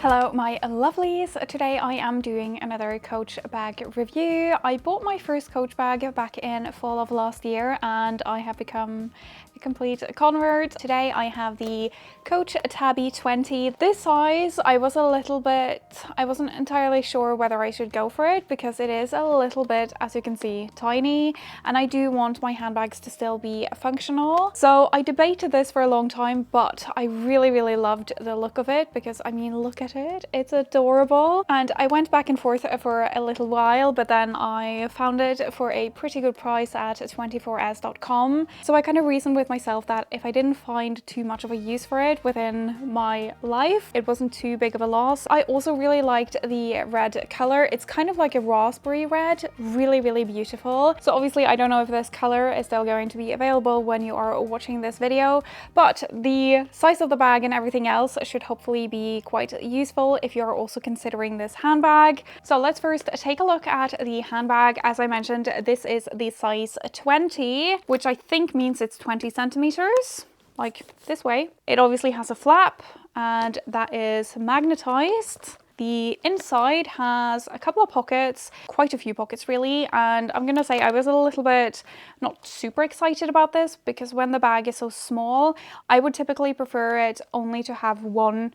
Hello my lovelies, today I am doing another Coach bag review. I bought my first Coach bag back in fall of last year and I have become a complete convert. Today I have the Coach Tabby 20. This size I wasn't entirely sure whether I should go for it because it is a little bit, as you can see, tiny, and I do want my handbags to still be functional. So I debated this for a long time, but I really loved the look of it because I mean, look at it, it's adorable. And I went back and forth for a little while, but then I found it for a pretty good price at 24s.com. So I kind of reasoned with myself that if I didn't find too much of a use for it within my life, it wasn't too big of a loss. I also really liked the red color. It's kind of like a raspberry red, really beautiful. So obviously I don't know if this color is still going to be available when you are watching this video, but the size of the bag and everything else should hopefully be quite useful if you're also considering this handbag. So let's first take a look at the handbag. As I mentioned, this is the size 20, which I think means it's 20 centimeters, like this way. It obviously has a flap and that is magnetized. The inside has a couple of pockets, quite a few pockets really, and I'm gonna say I was a little bit not super excited about this because when the bag is so small, I would typically prefer it only to have one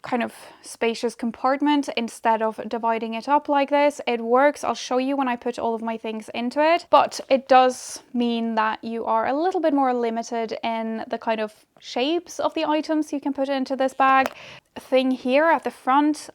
kind of spacious compartment instead of dividing it up like this. It works, I'll show you when I put all of my things into it, but it does mean that you are a little bit more limited in the kind of shapes of the items you can put into this bag. Thing here at the front,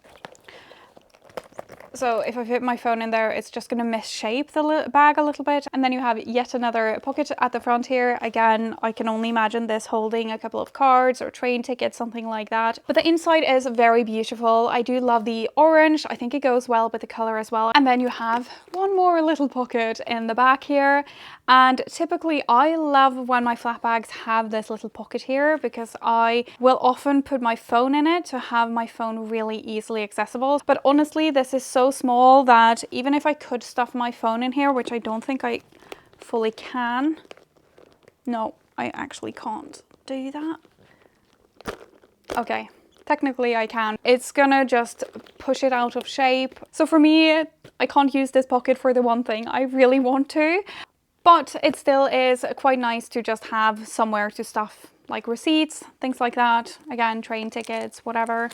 so if I fit my phone in there, it's just going to misshape the bag a little bit. And then you have yet another pocket at the front here. Again, I can only imagine this holding a couple of cards or train tickets, something like that. But the inside is very beautiful. I do love the orange. I think it goes well with the color as well. And then you have one more little pocket in the back here. And typically I love when my flat bags have this little pocket here because I will often put my phone in it to have my phone really easily accessible. But honestly, this is so small that even if I could stuff my phone in here, which I don't think I fully can. No, I actually can't do that. Okay, technically I can. It's gonna just push it out of shape. So for me, I can't use this pocket for the one thing I really want to. But it still is quite nice to just have somewhere to stuff like receipts, things like that. Again, train tickets, whatever.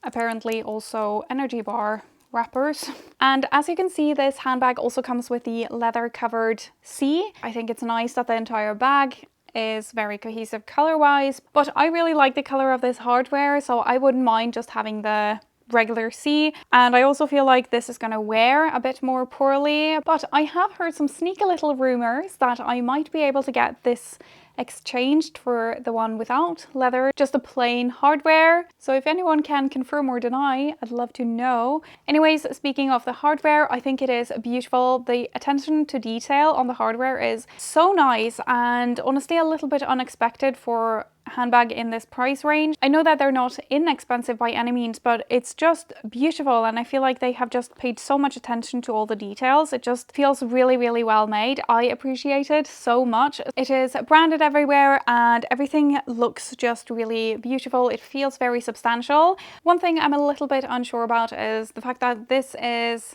Apparently also energy bar wrappers. And as you can see, this handbag also comes with the leather covered C. I think it's nice that the entire bag is very cohesive color wise, but I really like the color of this hardware, so I wouldn't mind just having the regular C. And I also feel like this is going to wear a bit more poorly, but I have heard some sneaky little rumors that I might be able to get this exchanged for the one without leather, just a plain hardware. So if anyone can confirm or deny, I'd love to know. Anyways, speaking of the hardware, I think it is beautiful. The attention to detail on the hardware is so nice and honestly a little bit unexpected for handbag in this price range. I know that they're not inexpensive by any means, but it's just beautiful and I feel like they have just paid so much attention to all the details. It just feels really well made. I appreciate it so much. It is branded everywhere and everything looks just really beautiful. It feels very substantial. One thing I'm a little bit unsure about is the fact that this is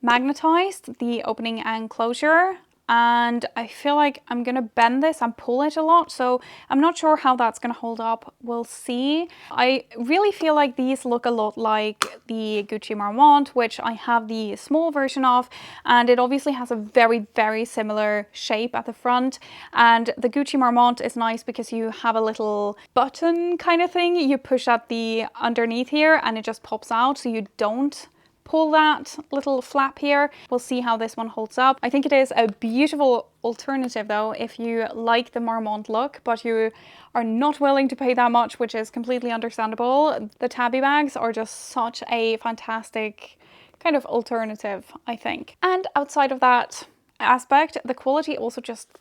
magnetized, the opening and closure. And I feel like I'm gonna bend this and pull it a lot, so I'm not sure how that's gonna hold up. We'll see. I really feel like these look a lot like the Gucci Marmont, which I have the small version of, and it obviously has a very similar shape at the front. And the Gucci Marmont is nice because you have a little button kind of thing. You push at the underneath here and it just pops out, so you don't pull that little flap here. We'll see how this one holds up. I think it is a beautiful alternative though if you like the Marmont look, but you are not willing to pay that much, which is completely understandable. The Tabby bags are just such a fantastic kind of alternative, I think. And outside of that aspect, the quality also just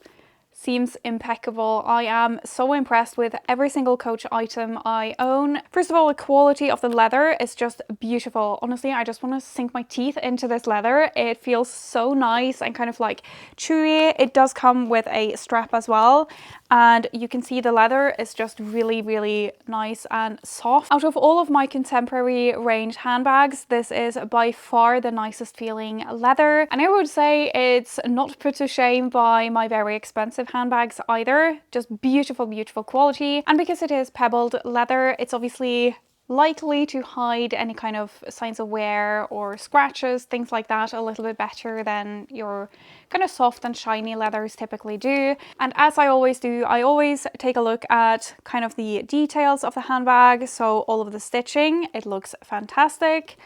seems impeccable. I am so impressed with every single Coach item I own. First of all, the quality of the leather is just beautiful. Honestly, I just want to sink my teeth into this leather. It feels so nice and kind of like chewy. It does come with a strap as well. and you can see the leather is just really, really nice and soft. Out of all of my contemporary range handbags, this is by far the nicest feeling leather, and I would say it's not put to shame by my very expensive handbags either. Just beautiful, beautiful quality, and because it is pebbled leather, it's obviously likely to hide any kind of signs of wear or scratches, things like that, a little bit better than your kind of soft and shiny leathers typically do. And as I always do, I always take a look at kind of the details of the handbag. So all of the stitching, it looks fantastic,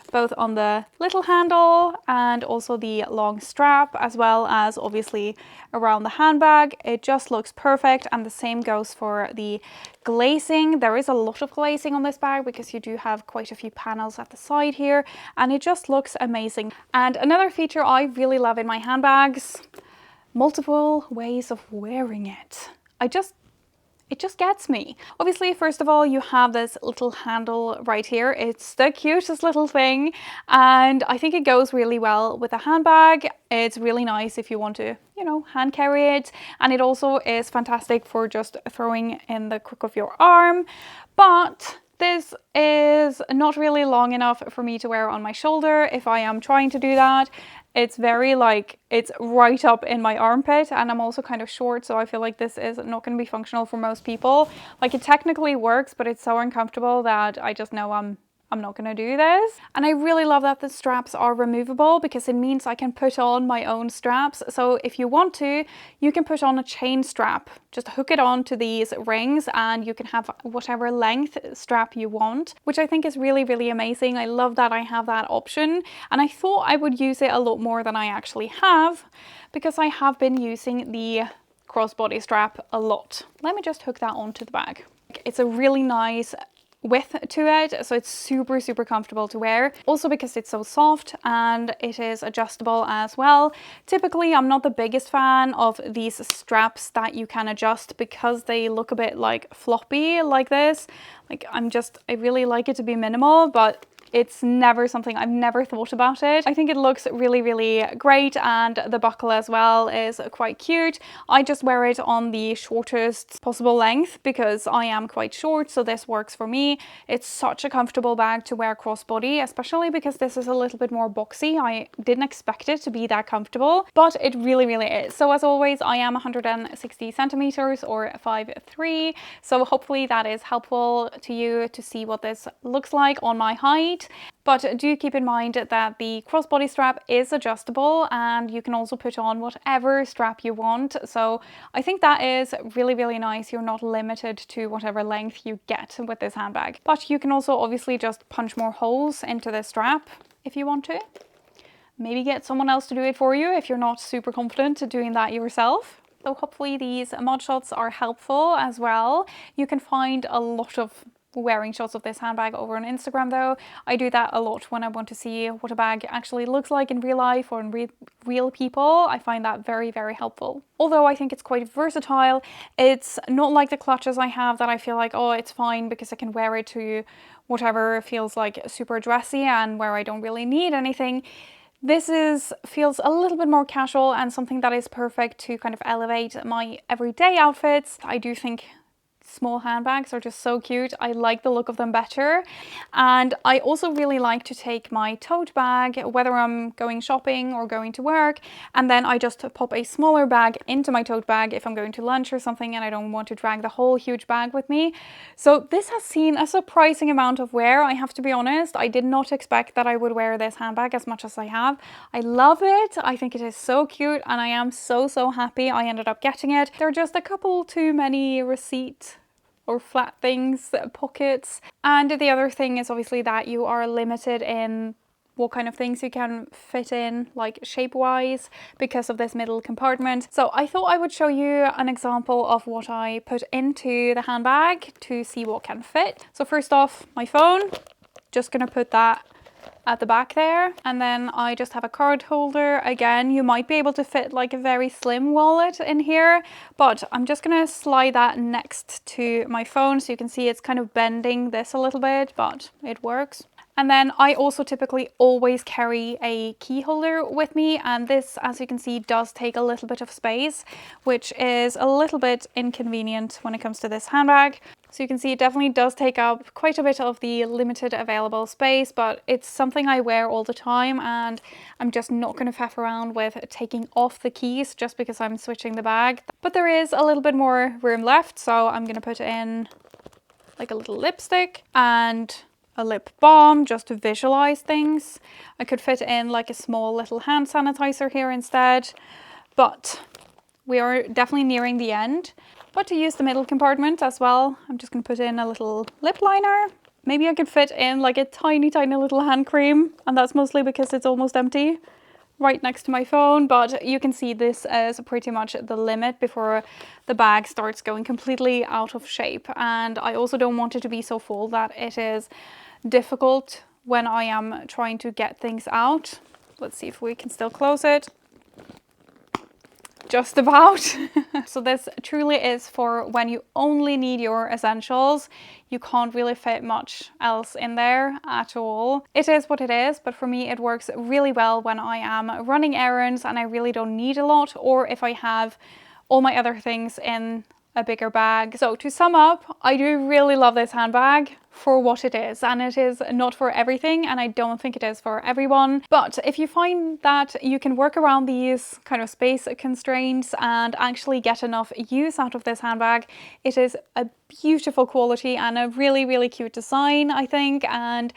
both on the little handle and also the long strap, as well as obviously around the handbag. It just looks perfect, and the same goes for the glazing. There is a lot of glazing on this bag because you do have quite a few panels at the side here, and it just looks amazing. And another feature I really love in my handbags, multiple ways of wearing it. It just gets me. Obviously, first of all, you have this little handle right here. It's the cutest little thing, and I think it goes really well with a handbag. It's really nice if you want to, you know, hand carry it, and it also is fantastic for just throwing in the crook of your arm. But this is not really long enough for me to wear on my shoulder if I am trying to do that. It's very like, it's right up in my armpit, and I'm also kind of short, so I feel like this is not going to be functional for most people. Like, it technically works, but it's so uncomfortable that I just know I'm not going to do this. And I really love that the straps are removable because it means I can put on my own straps. So if you want to, you can put on a chain strap, just hook it on to these rings, and you can have whatever length strap you want, which I think is really, really amazing. I love that I have that option, and I thought I would use it a lot more than I actually have because I have been using the crossbody strap a lot. Let me just hook that onto the bag. It's a really nice width to it, so it's super, super comfortable to wear. Also because it's so soft and it is adjustable as well. Typically, I'm not the biggest fan of these straps that you can adjust because they look a bit like floppy like this. Like, I really like it to be minimal, but it's never something, I've never thought about it. I think it looks really, really great, and the buckle as well is quite cute. I just wear it on the shortest possible length because I am quite short, so this works for me. It's such a comfortable bag to wear crossbody, especially because this is a little bit more boxy. I didn't expect it to be that comfortable, but it really, really is. So as always, I am 160 centimeters or 5'3", so hopefully that is helpful to you to see what this looks like on my height. But do keep in mind that the crossbody strap is adjustable, and you can also put on whatever strap you want. So I think that is really, really nice. You're not limited to whatever length you get with this handbag. But you can also obviously just punch more holes into the strap if you want to. Maybe get someone else to do it for you if you're not super confident at doing that yourself. So hopefully these mod shots are helpful as well. You can find a lot of wearing shots of this handbag over on Instagram though. I do that a lot when I want to see what a bag actually looks like in real life or in real people. I find that very, very helpful. Although I think it's quite versatile, it's not like the clutches I have that I feel like, oh, it's fine because I can wear it to whatever feels like super dressy and where I don't really need anything. This feels a little bit more casual and something that is perfect to kind of elevate my everyday outfits. I do think small handbags are just so cute. I like the look of them better. And I also really like to take my tote bag, whether I'm going shopping or going to work, and then I just pop a smaller bag into my tote bag if I'm going to lunch or something and I don't want to drag the whole huge bag with me. So this has seen a surprising amount of wear, I have to be honest. I did not expect that I would wear this handbag as much as I have. I love it. I think it is so cute, and I am so, so happy I ended up getting it. There are just a couple too many receipt or flat things, pockets. And the other thing is obviously that you are limited in what kind of things you can fit in, like shape-wise, because of this middle compartment. So I thought I would show you an example of what I put into the handbag to see what can fit. So first off, my phone, just gonna put that at the back there, and then I just have a card holder. Again, you might be able to fit like a very slim wallet in here, but I'm just gonna slide that next to my phone so you can see it's kind of bending this a little bit, but it works. And then I also typically always carry a key holder with me, and this, as you can see, does take a little bit of space, which is a little bit inconvenient when it comes to this handbag. So you can see it definitely does take up quite a bit of the limited available space, but it's something I wear all the time, and I'm just not going to faff around with taking off the keys just because I'm switching the bag. But there is a little bit more room left, so I'm going to put in like a little lipstick and a lip balm just to visualize things. I could fit in like a small little hand sanitizer here instead, but we are definitely nearing the end. But to use the middle compartment as well, I'm just going to put in a little lip liner. Maybe I could fit in like a tiny little hand cream, and that's mostly because it's almost empty right next to my phone. But you can see this is pretty much the limit before the bag starts going completely out of shape. And I also don't want it to be so full that it is difficult when I am trying to get things out. Let's see if we can still close it. Just about. So this truly is for when you only need your essentials. You can't really fit much else in there at all. It is what it is, but for me it works really well when I am running errands and I really don't need a lot, or if I have all my other things in a bigger bag. So to sum up, I do really love this handbag for what it is, and it is not for everything, and I don't think it is for everyone. But if you find that you can work around these kind of space constraints and actually get enough use out of this handbag, it is a beautiful quality and a really cute design, I think. And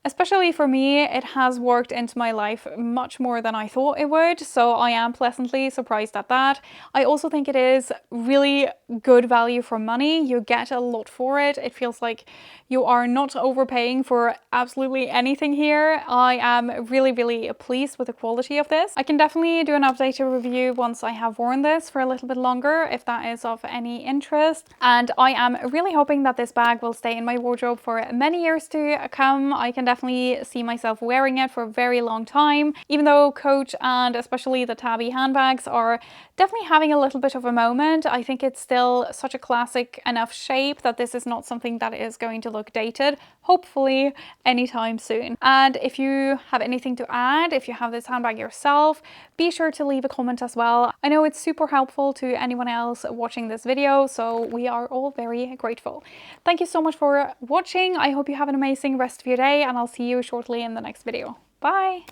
especially for me, it has worked into my life much more than I thought it would, so I am pleasantly surprised at that. I also think it is really good value for money. You get a lot for it. It feels like you are not overpaying for absolutely anything here. I am really pleased with the quality of this. I can definitely do an updated review once I have worn this for a little bit longer, if that is of any interest. And I am really hoping that this bag will stay in my wardrobe for many years to come. I can definitely see myself wearing it for a very long time, even though Coach and especially the Tabby handbags are definitely having a little bit of a moment. I think it's still such a classic enough shape that this is not something that is going to look dated, hopefully anytime soon. And if you have anything to add, if you have this handbag yourself, be sure to leave a comment as well. I know it's super helpful to anyone else watching this video, so we are all very grateful. Thank you so much for watching. I hope you have an amazing rest of your day, and I'll see you shortly in the next video. Bye!